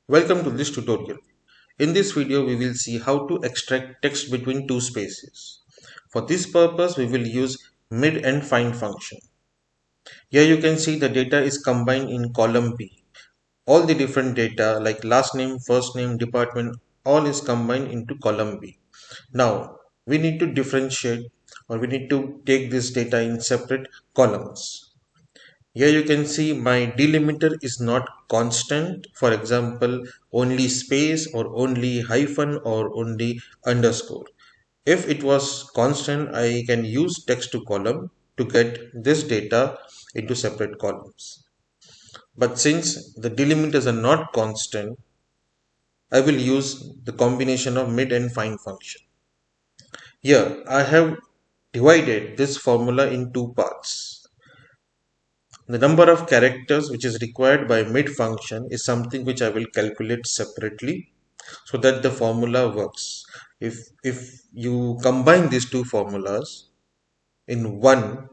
Welcome to this tutorial. In this video, we will see how to extract text between two spaces. For this purpose, we will use mid and find function. Here you can see the data is combined in column B. All the different data like last name, first name, department, all is combined into column B. Now, we need to differentiate or we need to take this data in separate columns. Here you can see my delimiter is not constant. For example, only space or only hyphen or only underscore. If it was constant, I can use text to column to get this data into separate columns. But since the delimiters are not constant, I will use the combination of mid and find function. Here I have divided this formula in two parts. The number of characters which is required by mid function is something which I will calculate separately so that the formula works. If you combine these two formulas in one,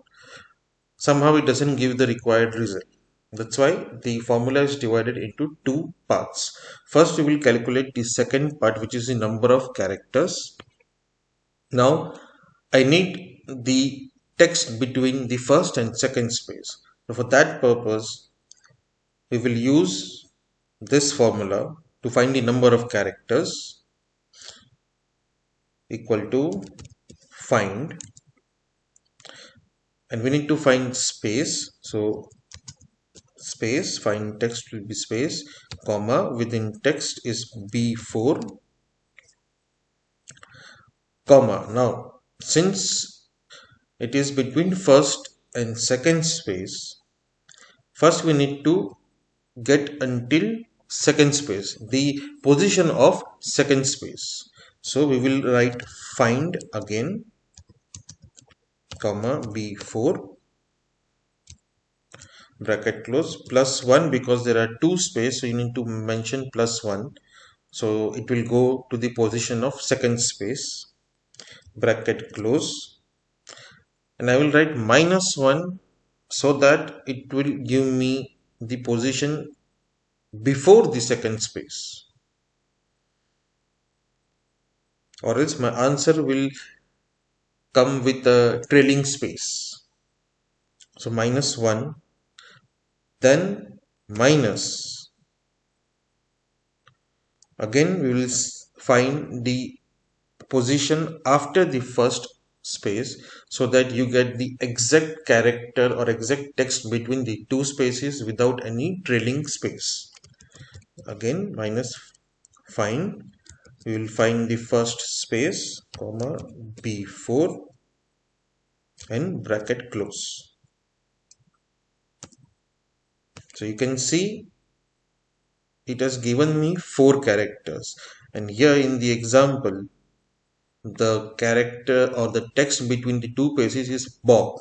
somehow it doesn't give the required result. That's why the formula is divided into two parts. First, we will calculate the second part, which is the number of characters. Now, I need the text between the first and second space. So for that purpose, we will use this formula to find the number of characters equal to find, and we need to find space. So space, find text will be space, comma, within text is B4, comma. Now since it is between first and second space, first we need to get until second space, the position of second space. So we will write find again, comma, B4, bracket close, plus 1, because there are two space, so you need to mention plus 1. So it will go to the position of second space, bracket close, and I will write minus 1 so that it will give me the position before the second space, or else my answer will come with a trailing space. So minus 1, then minus, again we will find the position after the first space so that you get the exact character or exact text between the two spaces without any trailing space. Again minus find, we will find the first space, comma, B4, and bracket close. So you can see it has given me 4 characters, and here in the example the character or the text between the two spaces is Bob,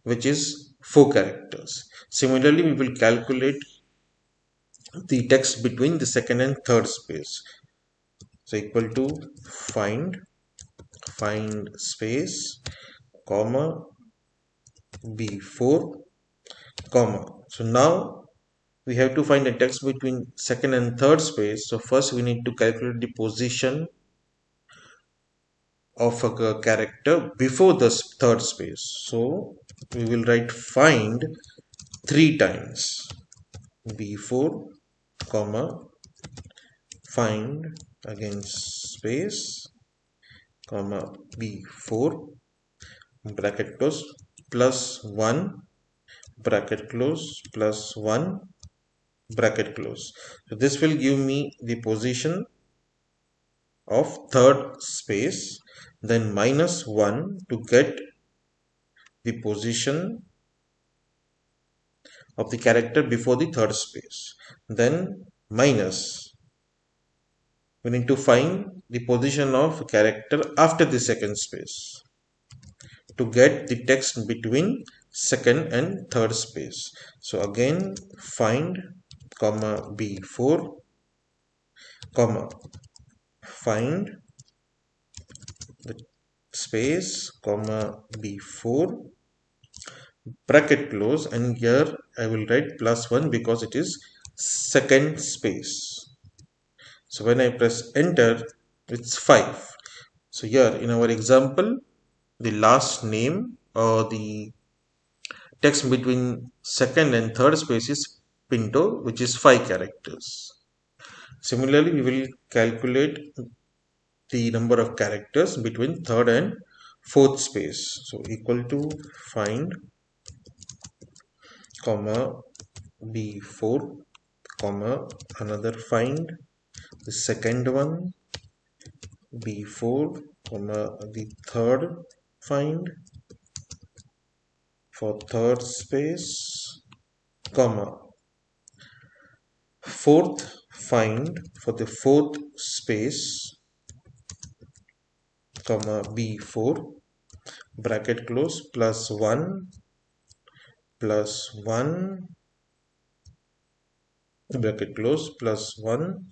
which is 4 characters. Similarly, we will calculate the text between the second and third space. So equal to find space, comma, B4, comma. So now we have to find the text between second and third space. So first we need to calculate the position of a character before the third space. So we will write find 3 times, B4, comma, find again space, comma, B4, bracket close, plus 1, bracket close, plus 1, bracket close. So this will give me the position of third space, then minus 1 to get the position of the character before the third space, then minus, we need to find the position of character after the second space to get the text between second and third space. So again find, comma, B4, comma, find the space, comma, B4, bracket close, and here I will write plus 1 because it is second space. So when I press enter, it's 5. So here in our example, the last name or the text between second and third space is Pinto, which is 5 characters. Similarly, we will calculate the number of characters between third and fourth space. So equal to find comma b4 comma another find the second one b4 comma the third find for third space comma fourth find for the fourth space comma b4 bracket close plus 1 plus 1 bracket close plus 1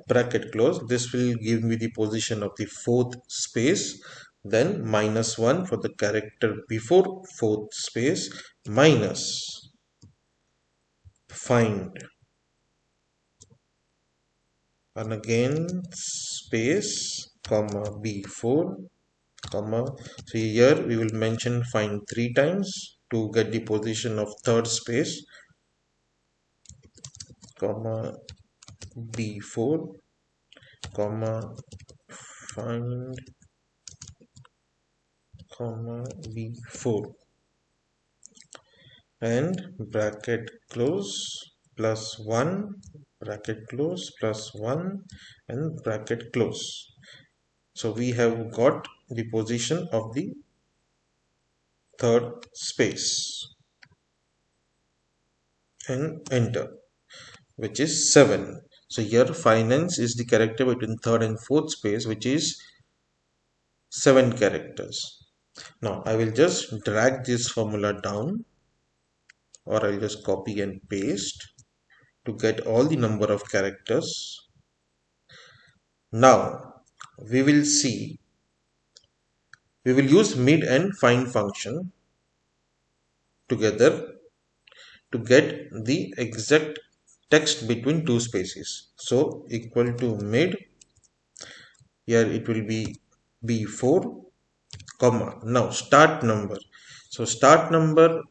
bracket close. This will give me the position of the fourth space, then minus 1 for the character before fourth space, minus find, and again space comma b4 comma. So here we will mention find 3 times to get the position of third space comma b4 comma find comma b4 and bracket close plus 1 bracket close plus 1 and bracket close. So we have got the position of the third space and enter, which is 7. So here finance is the character between third and fourth space, which is 7 characters. Now I will just drag this formula down, or I'll just copy and paste to get all the number of characters. Now we will use mid and find function together to get the exact text between two spaces. So equal to mid, here it will be b4 comma, now start number. So start number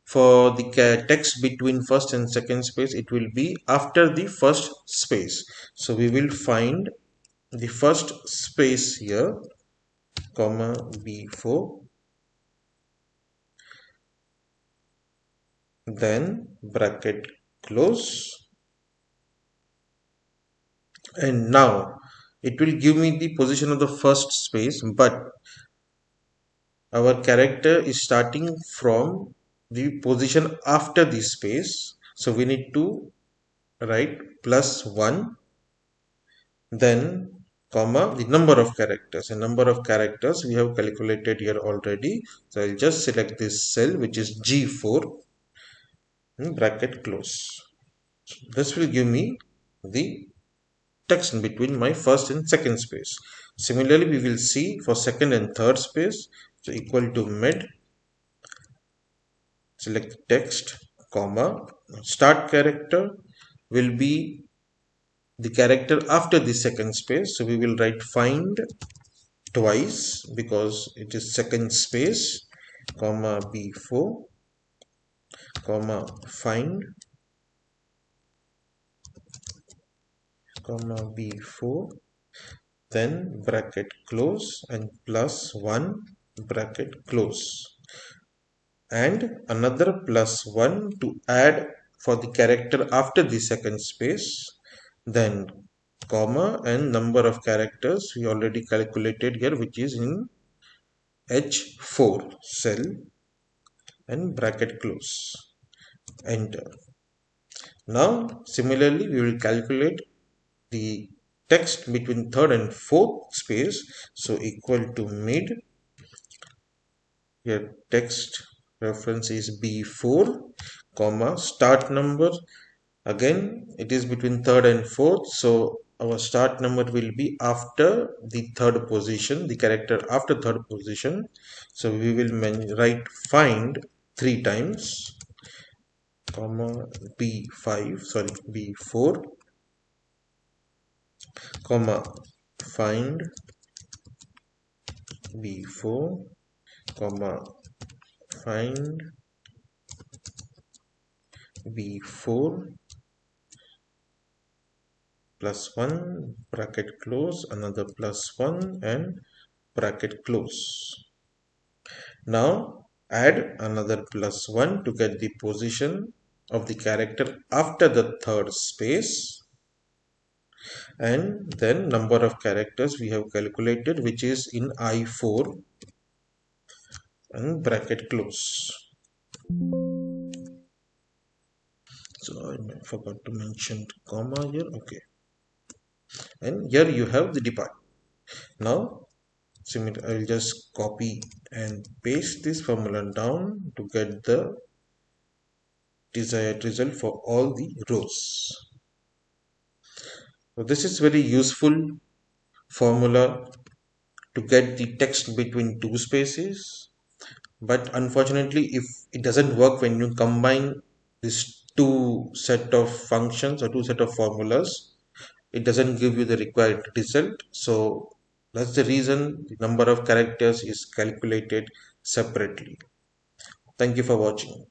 for the text between first and second space, it will be after the first space. So we will find the first space here comma b4, then bracket close, and now it will give me the position of the first space, but our character is starting from the position after the space, so we need to write plus 1, then comma the number of characters, and number of characters we have calculated here already. So I'll just select this cell, which is G4, bracket close. So this will give me the text between my first and second space. Similarly, we will see for second and third space. So equal to mid, select text comma start character will be the character after the second space, so we will write find twice because it is second space comma b4 comma find comma b4, then bracket close and plus 1 bracket close, and another plus 1 to add for the character after the second space, then comma and number of characters we already calculated here, which is in H4 cell, and bracket close, enter. Now similarly we will calculate the text between third and fourth space. So equal to mid, here text reference is b4 comma start number, again it is between third and fourth, so our start number will be after the third position, the character after third position. So we will write find 3 times comma b4 comma find v4 comma find v4 plus 1 bracket close, another plus 1 and bracket close. Now add another plus 1 to get the position of the character after the third space, and then number of characters we have calculated, which is in I4 and bracket close. So I forgot to mention comma here. Okay, and here you have the department. Now I will just copy and paste this formula down to get the desired result for all the rows. So this is very useful formula to get the text between two spaces, but unfortunately if it doesn't work when you combine these two set of functions or two set of formulas, it doesn't give you the required result. So that's the reason the number of characters is calculated separately. Thank you for watching.